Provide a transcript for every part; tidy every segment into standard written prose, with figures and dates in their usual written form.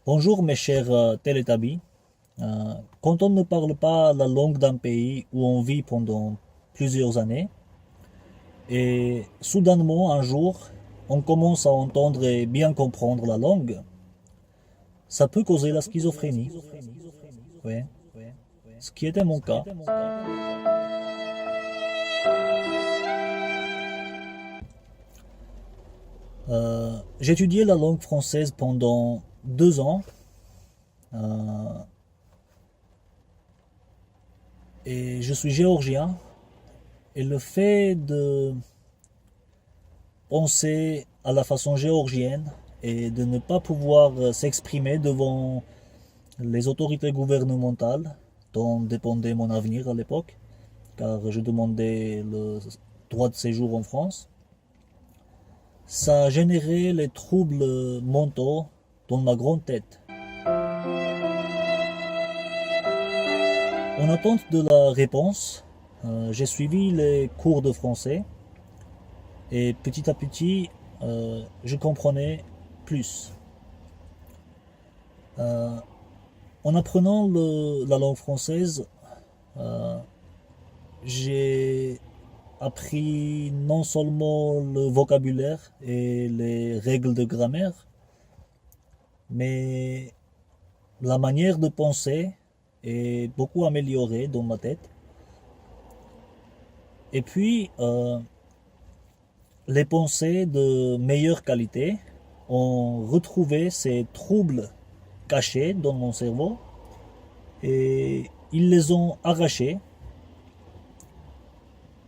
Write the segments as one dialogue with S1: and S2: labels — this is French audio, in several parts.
S1: Bonjour mes chers télétabis. Quand on ne parle pas la langue d'un pays où on vit pendant plusieurs années, et soudainement un jour, on commence à entendre et bien comprendre la langue, ça peut causer la schizophrénie. Oui, ce qui était mon cas. J'ai étudié la langue française pendant 2 ans euh, et je suis géorgien. Et le fait de penser à la façon géorgienne et de ne pas pouvoir s'exprimer devant les autorités gouvernementales dont dépendait mon avenir à l'époque, car je demandais le droit de séjour en France, ça a généré les troubles mentaux dans ma grande tête. En attente de la réponse, j'ai suivi les cours de français et petit à petit, je comprenais plus. Euh, En apprenant la langue française, euh, j'ai appris non seulement le vocabulaire et les règles de grammaire, mais la manière de penser est beaucoup améliorée dans ma tête. Et puis, les pensées de meilleure qualité ont retrouvé ces troubles cachés dans mon cerveau et ils les ont arrachés.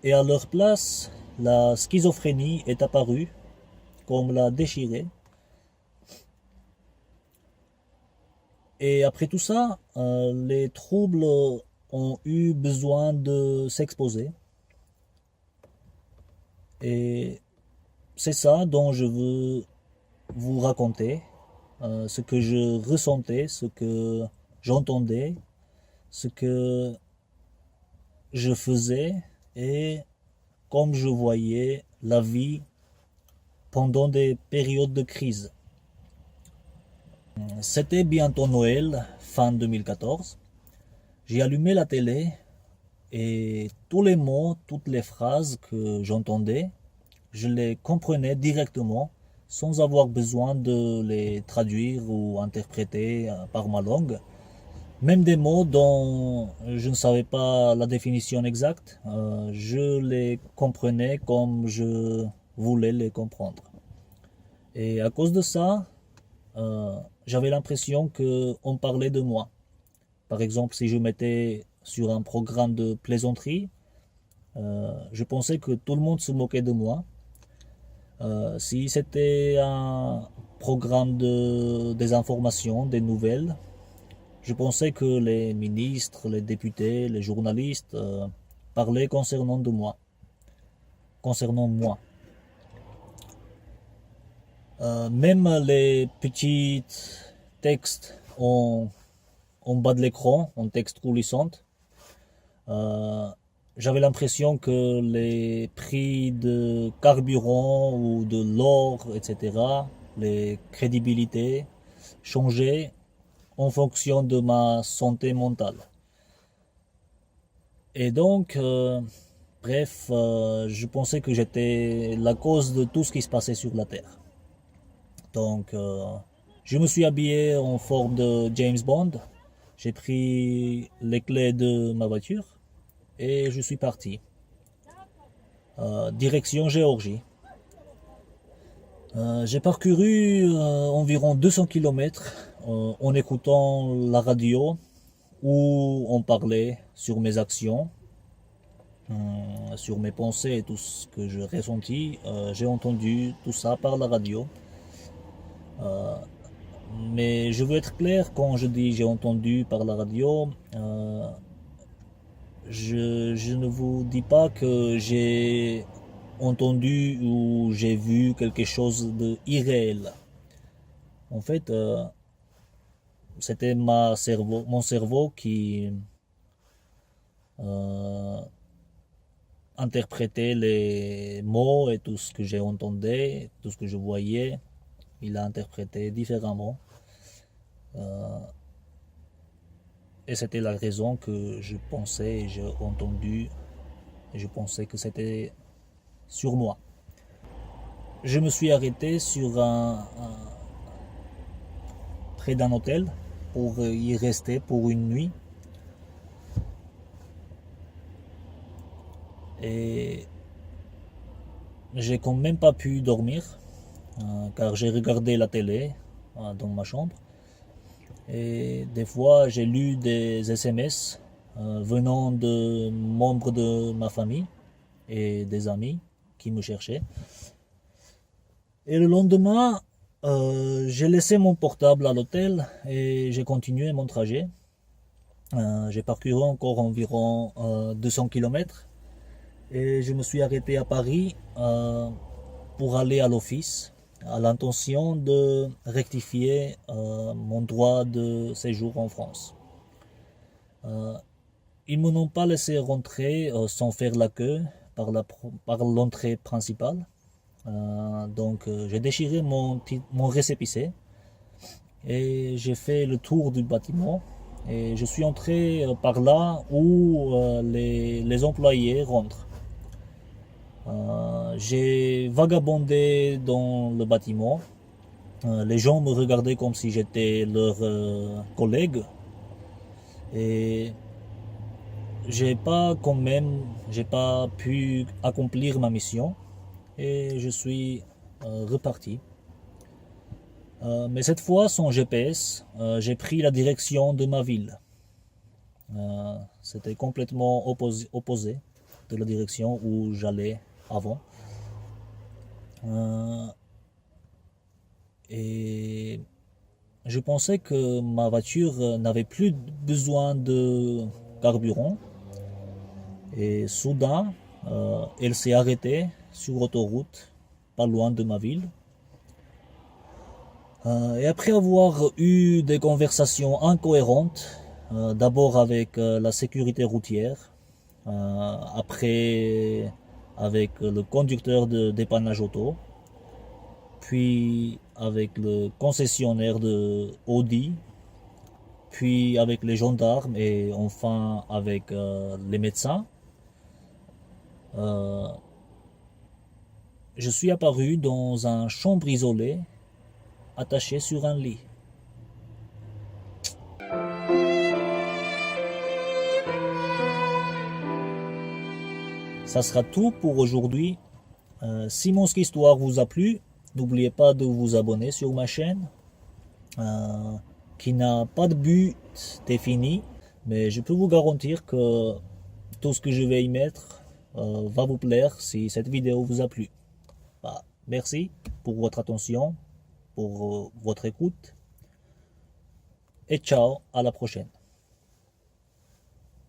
S1: Et à leur place, la schizophrénie est apparue, comme l'a déchirée. Et après tout ça, les troubles ont eu besoin de s'exposer. Et c'est ça dont je veux vous raconter, ce que je ressentais, ce que j'entendais, ce que je faisais et comme je voyais la vie pendant des périodes de crise. C'était bientôt Noël, fin 2014. J'ai allumé la télé et tous les mots, toutes les phrases que j'entendais, je les comprenais directement sans avoir besoin de les traduire ou interpréter par ma langue. Même des mots dont je ne savais pas la définition exacte, je les comprenais comme je voulais les comprendre. Et à cause de ça, j'avais l'impression qu'on parlait de moi. Par exemple, si je mettais sur un programme de plaisanterie, je pensais que tout le monde se moquait de moi. Si c'était un programme des informations, des nouvelles, je pensais que les ministres, les députés, les journalistes parlaient concernant moi. Même les petits textes en bas de l'écran, en texte coulissant, euh, j'avais l'impression que les prix de carburant ou de l'or, etc., les crédibilités changeaient en fonction de ma santé mentale. Et donc, bref, je pensais que j'étais la cause de tout ce qui se passait sur la Terre. Donc, je me suis habillé en forme de James Bond. J'ai pris les clés de ma voiture et je suis parti. Direction Géorgie. J'ai parcouru environ 200 km en écoutant la radio où on parlait sur mes actions, sur mes pensées et tout ce que je ressentis. J'ai entendu tout ça par la radio. Euh, mais je veux être clair quand je dis j'ai entendu par la radio. Je ne vous dis pas que j'ai entendu ou j'ai vu quelque chose de irréel. En fait, c'était mon cerveau qui euh, interprétait les mots et tout ce que j'ai entendu, tout ce que je voyais. Il a interprété différemment. Et c'était la raison que je pensais et j'ai entendu et je pensais que c'était sur moi. Je me suis arrêté près d'un hôtel pour y rester pour une nuit. Et j'ai quand même pas pu dormir car j'ai regardé la télé dans ma chambre. Et des fois, j'ai lu des SMS venant de membres de ma famille et des amis qui me cherchaient. Et le lendemain, j'ai laissé mon portable à l'hôtel et j'ai continué mon trajet. J'ai parcouru encore environ 200 km et je me suis arrêté à Paris pour aller à l'office à l'intention de rectifier mon droit de séjour en France. Ils ne m'ont pas laissé rentrer sans faire la queue par l'entrée principale. Donc j'ai déchiré mon récépissé et j'ai fait le tour du bâtiment et je suis entré par là où les employés rentrent. J'ai vagabondé dans le bâtiment. Les gens me regardaient comme si j'étais leur collègue et j'ai pas pu accomplir ma mission et je suis reparti. Mais cette fois, sans GPS, j'ai pris la direction de ma ville. C'était complètement opposé de la direction où j'allais avant. Et je pensais que ma voiture n'avait plus besoin de carburant. Et soudain, elle s'est arrêtée sur l'autoroute, pas loin de ma ville. Et après avoir eu des conversations incohérentes, d'abord avec la sécurité routière, après avec le conducteur de dépannage auto, puis avec le concessionnaire de Audi, puis avec les gendarmes et enfin avec les médecins, je suis apparu dans une chambre isolée, attaché sur un lit. Ça sera tout pour aujourd'hui. Si mon histoire vous a plu, n'oubliez pas de vous abonner sur ma chaîne, qui n'a pas de but défini, mais je peux vous garantir que tout ce que je vais y mettre va vous plaire si cette vidéo vous a plu. Merci pour votre attention, pour votre écoute, et ciao, à la prochaine.